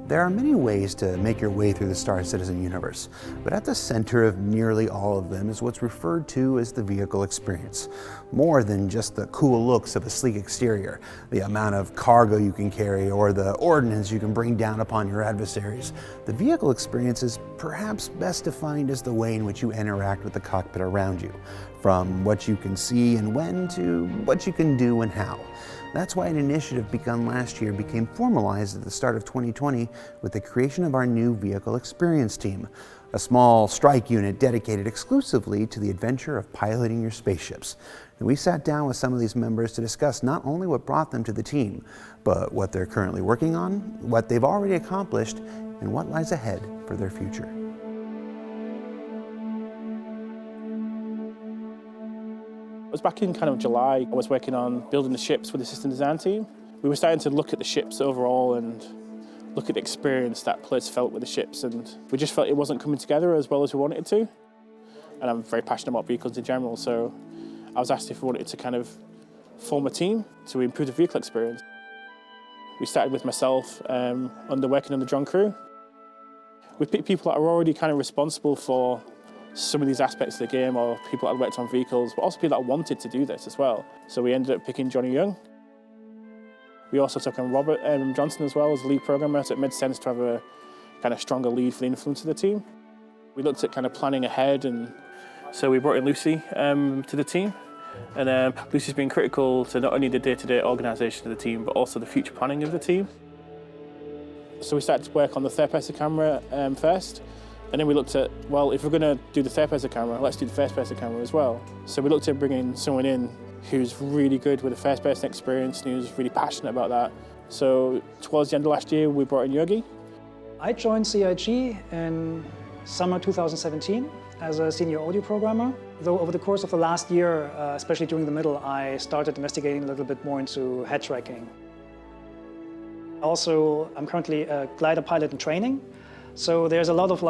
There are many ways to make your way through the Star Citizen universe, but at the center of nearly all of them is what's referred to as the vehicle experience. More than just the cool looks of a sleek exterior, the amount of cargo you can carry, or the ordnance you can bring down upon your adversaries, the vehicle experience is perhaps best defined as the way in which you interact with the cockpit around you, from what you can see and when to what you can do and how. That's why an initiative begun last year became formalized at the start of 2020 with the creation of our new Vehicle Experience Team, a small strike unit dedicated exclusively to the adventure of piloting your spaceships. And we sat down with some of these members to discuss not only what brought them to the team, but what they're currently working on, what they've already accomplished, and what lies ahead for their future. It was back in kind of July. I was working on building the ships with the system design team. We were starting to look at the ships overall and look at the experience that players felt with the ships, and we just felt it wasn't coming together as well as we wanted it to. And I'm very passionate about vehicles in general, so I was asked if we wanted to kind of form a team to improve the vehicle experience. We started with myself working on the drone crew. We picked people that are already kind of responsible for some of these aspects of the game, or people that had worked on vehicles, but also people that wanted to do this as well. So we ended up picking Johnny Young. We also took on Robert Johnson as well as lead programmer, so it made sense to have a kind of stronger lead for the influence of the team. We looked at kind of planning ahead, and so we brought in Lucy to the team. And Lucy's been critical to not only the day-to-day organisation of the team, but also the future planning of the team. So we started to work on the third-person camera first. And then we looked at, well, if we're going to do the third-person camera, let's do the first-person camera as well. So we looked at bringing someone in who's really good with the first-person experience and who's really passionate about that. So towards the end of last year, we brought in Yogi. I joined CIG in summer 2017 as a senior audio programmer. Though over the course of the last year, especially during the middle, I started investigating a little bit more into head tracking. Also, I'm currently a glider pilot in training. So there's a lot of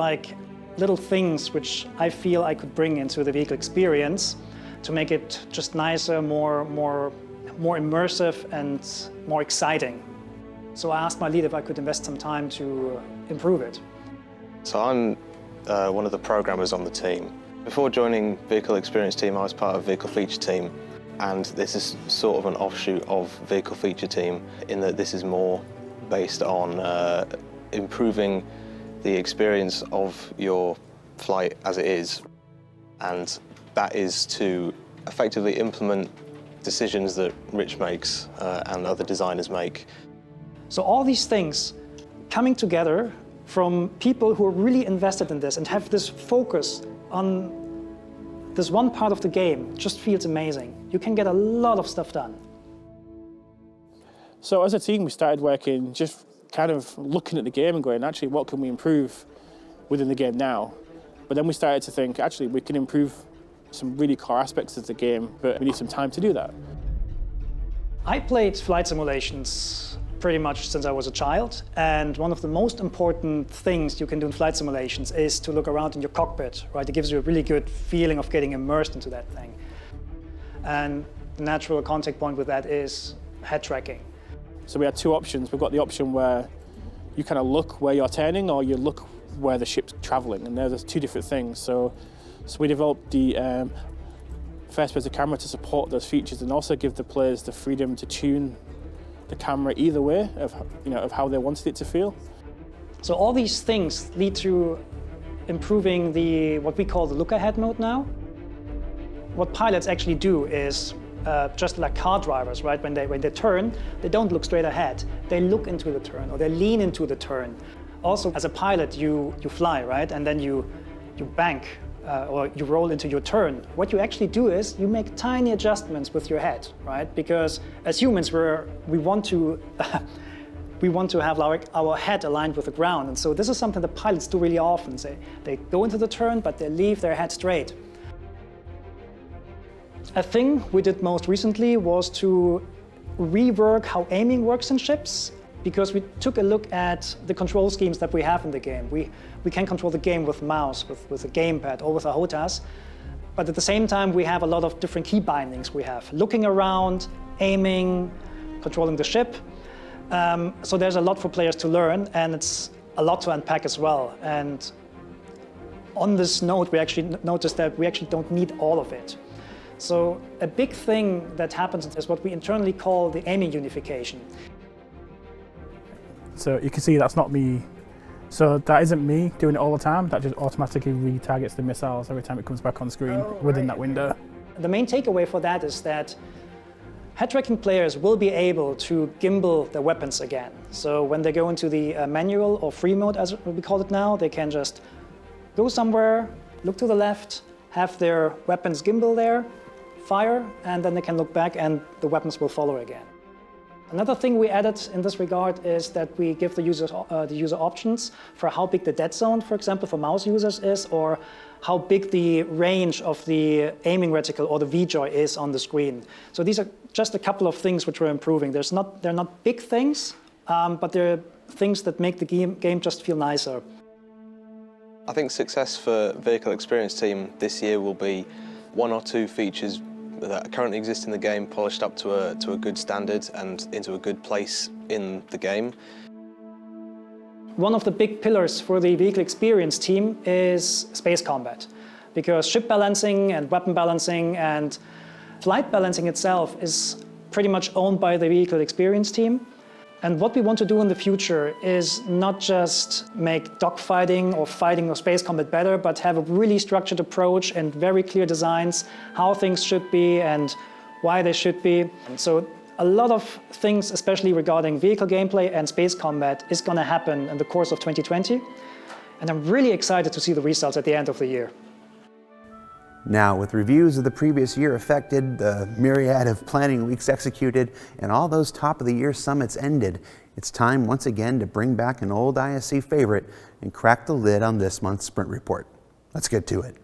little things which I feel I could bring into the vehicle experience to make it just nicer, more immersive and more exciting. So I asked my lead if I could invest some time to improve it. So I'm one of the programmers on the team. Before joining Vehicle Experience Team, I was part of Vehicle Feature Team, and this is sort of an offshoot of Vehicle Feature Team in that this is more based on improving the experience of your flight as it is, and that is to effectively implement decisions that Rich makes and other designers make. So all these things coming together from people who are really invested in this and have this focus on this one part of the game just feels amazing. You can get a lot of stuff done. So as a team, we started working just kind of looking at the game and going, actually, what can we improve within the game now? But then we started to think, actually, we can improve some really core aspects of the game, but we need some time to do that. I played flight simulations pretty much since I was a child, and one of the most important things you can do in flight simulations is to look around in your cockpit, right? It gives you a really good feeling of getting immersed into that thing. And the natural contact point with that is head tracking. So we had two options. We've got the option where you kind of look where you're turning, or you look where the ship's traveling, and there's two different things. So we developed the first-person camera to support those features and also give the players the freedom to tune the camera either way of how they wanted it to feel. So all these things lead to improving what we call the look-ahead mode now. What pilots actually do is just like car drivers, right? When they turn, they don't look straight ahead. They look into the turn, or they lean into the turn. Also, as a pilot, you fly, right? And then you bank or you roll into your turn. What you actually do is you make tiny adjustments with your head, right? Because as humans, we want to have our head aligned with the ground, and so this is something that pilots do really often. They go into the turn, but they leave their head straight. A thing we did most recently was to rework how aiming works in ships, because we took a look at the control schemes that we have in the game. We can control the game with mouse, with a gamepad, or with a HOTAS, but at the same time we have a lot of different key bindings we have. Looking around, aiming, controlling the ship. So there's a lot for players to learn, and it's a lot to unpack as well. And on this note, we actually noticed that we actually don't need all of it. So a big thing that happens is what we internally call the aiming unification. So you can see that's not me. So that isn't me doing it all the time. That just automatically retargets the missiles every time it comes back on screen within that window. The main takeaway for that is that head-tracking players will be able to gimbal their weapons again. So when they go into the manual or free mode, as we call it now, they can just go somewhere, look to the left, have their weapons gimbal there, fire, and then they can look back and the weapons will follow again. Another thing we added in this regard is that we give the user options for how big the dead zone, for example, for mouse users is, or how big the range of the aiming reticle or the VJoy is on the screen. So these are just a couple of things which we're improving. They're not big things, but they're things that make the game just feel nicer. I think success for Vehicle Experience team this year will be one or two features that currently exist in the game polished up to a good standard and into a good place in the game. One of the big pillars for the Vehicle Experience team is space combat, because ship balancing and weapon balancing and flight balancing itself is pretty much owned by the Vehicle Experience team. And what we want to do in the future is not just make dogfighting or fighting or space combat better, but have a really structured approach and very clear designs, how things should be and why they should be. And so a lot of things, especially regarding vehicle gameplay and space combat, is going to happen in the course of 2020. And I'm really excited to see the results at the end of the year. Now, with reviews of the previous year affected, the myriad of planning weeks executed, and all those top-of-the-year summits ended, it's time once again to bring back an old ISC favorite and crack the lid on this month's Sprint Report. Let's get to it.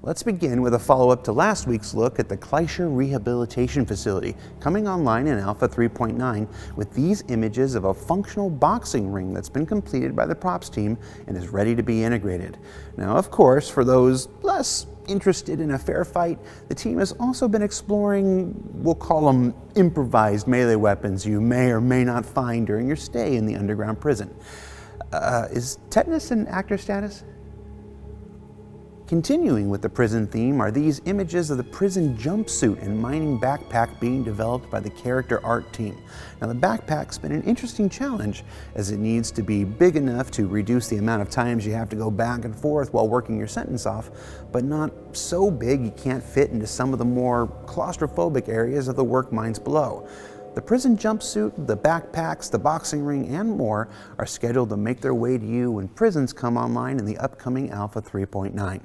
Let's begin with a follow-up to last week's look at the Kleischer Rehabilitation Facility, coming online in Alpha 3.9 with these images of a functional boxing ring that's been completed by the props team and is ready to be integrated. Now, of course, for those less interested in a fair fight, the team has also been exploring, we'll call them improvised melee weapons you may or may not find during your stay in the underground prison. Is tetanus an actor status? Continuing with the prison theme are these images of the prison jumpsuit and mining backpack being developed by the character art team. Now, the backpack's been an interesting challenge as it needs to be big enough to reduce the amount of times you have to go back and forth while working your sentence off, but not so big you can't fit into some of the more claustrophobic areas of the work mines below. The prison jumpsuit, the backpacks, the boxing ring, and more are scheduled to make their way to you when prisons come online in the upcoming Alpha 3.9.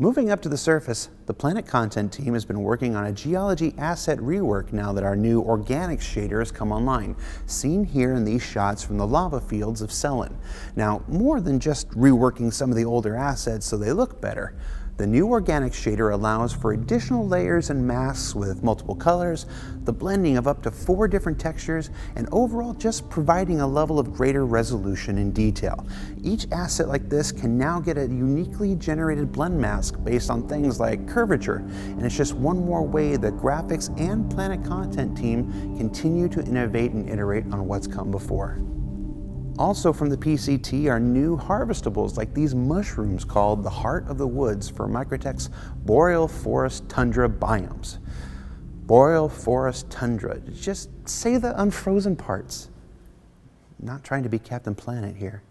Moving up to the surface, the Planet Content team has been working on a geology asset rework now that our new organics shader has come online, seen here in these shots from the lava fields of Cellin. Now, more than just reworking some of the older assets so they look better, the new organics shader allows for additional layers and masks with multiple colors, the blending of up to 4 different textures, and overall just providing a level of greater resolution and detail. Each asset like this can now get a uniquely generated blend mask based on things like curvature, and it's just one more way the graphics and Planet Content team continue to innovate and iterate on what's come before. Also from the PCT are new harvestables like these mushrooms called the Heart of the Woods for Microtech's Boreal Forest Tundra biomes. Boreal Forest Tundra, just say the unfrozen parts. I'm not trying to be Captain Planet here.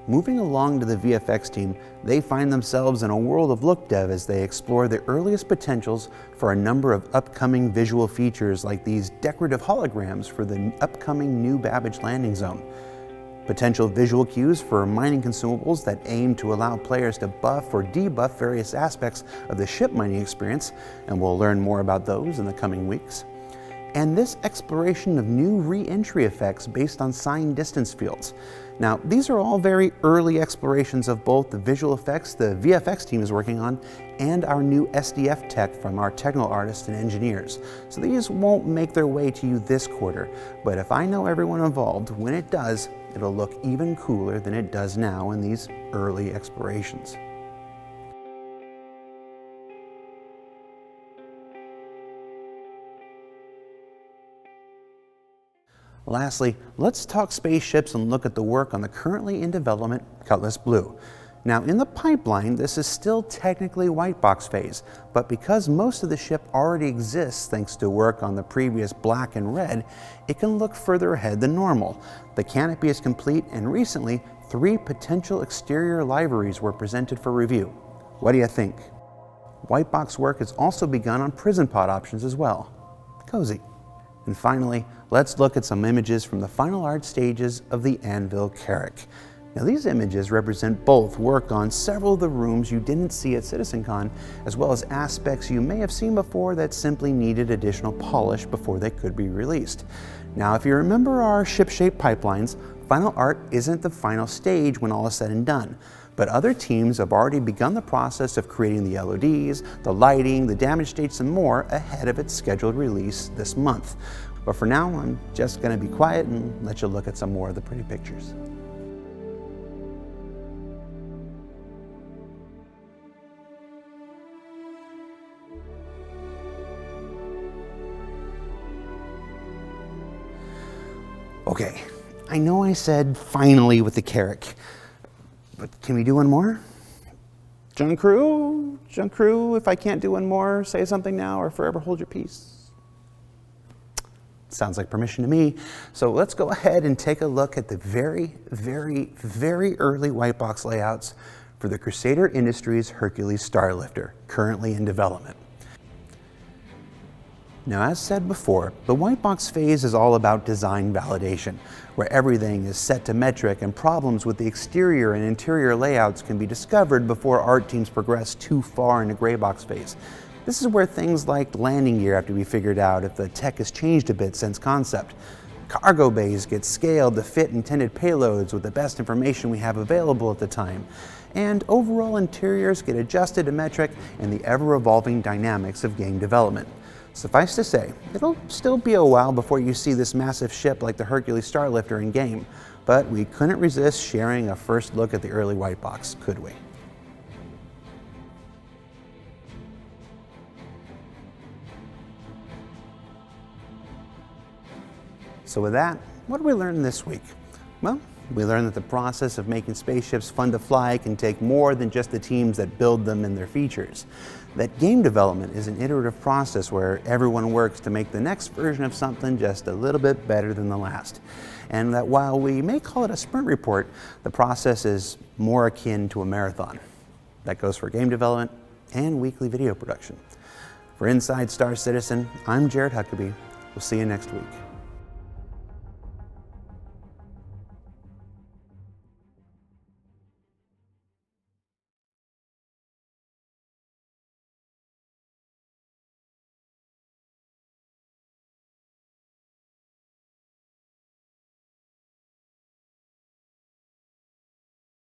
Moving along to the VFX team, they find themselves in a world of look dev as they explore the earliest potentials for a number of upcoming visual features like these decorative holograms for the upcoming new Babbage landing zone. Potential visual cues for mining consumables that aim to allow players to buff or debuff various aspects of the ship mining experience, and we'll learn more about those in the coming weeks. And this exploration of new re-entry effects based on signed distance fields. Now, these are all very early explorations of both the visual effects the VFX team is working on and our new SDF tech from our technical artists and engineers. So these won't make their way to you this quarter, but if I know everyone involved, when it does, it'll look even cooler than it does now in these early explorations. Lastly, let's talk spaceships and look at the work on the currently in development Cutlass Blue. Now, in the pipeline, this is still technically white box phase, but because most of the ship already exists thanks to work on the previous black and red, it can look further ahead than normal. The canopy is complete, and recently, 3 potential exterior liveries were presented for review. What do you think? White box work has also begun on prison pod options as well. Cozy. And finally, let's look at some images from the final art stages of the Anvil Carriage. Now, these images represent both work on several of the rooms you didn't see at CitizenCon, as well as aspects you may have seen before that simply needed additional polish before they could be released. Now, if you remember our ship-shaped pipelines, final art isn't the final stage when all is said and done, but other teams have already begun the process of creating the LODs, the lighting, the damage states, and more ahead of its scheduled release this month. But for now, I'm just going to be quiet and let you look at some more of the pretty pictures. Okay, I know I said finally with the Carrick, but can we do one more? Junk crew, if I can't do one more, say something now or forever hold your peace. Sounds like permission to me. So let's go ahead and take a look at the very early white box layouts for the Crusader Industries Hercules Starlifter, currently in development. Now, as said before, the white box phase is all about design validation, where everything is set to metric and problems with the exterior and interior layouts can be discovered before art teams progress too far into gray box phase. This is where things like landing gear have to be figured out if the tech has changed a bit since concept. Cargo bays get scaled to fit intended payloads with the best information we have available at the time. And overall interiors get adjusted to metric and the ever-evolving dynamics of game development. Suffice to say, it'll still be a while before you see this massive ship like the Hercules Starlifter in game, but we couldn't resist sharing a first look at the early white box, could we? So with that, what did we learn this week? Well, we learned that the process of making spaceships fun to fly can take more than just the teams that build them and their features. That game development is an iterative process where everyone works to make the next version of something just a little bit better than the last. And that while we may call it a sprint report, the process is more akin to a marathon. That goes for game development and weekly video production. For Inside Star Citizen, I'm Jared Huckabee. We'll see you next week.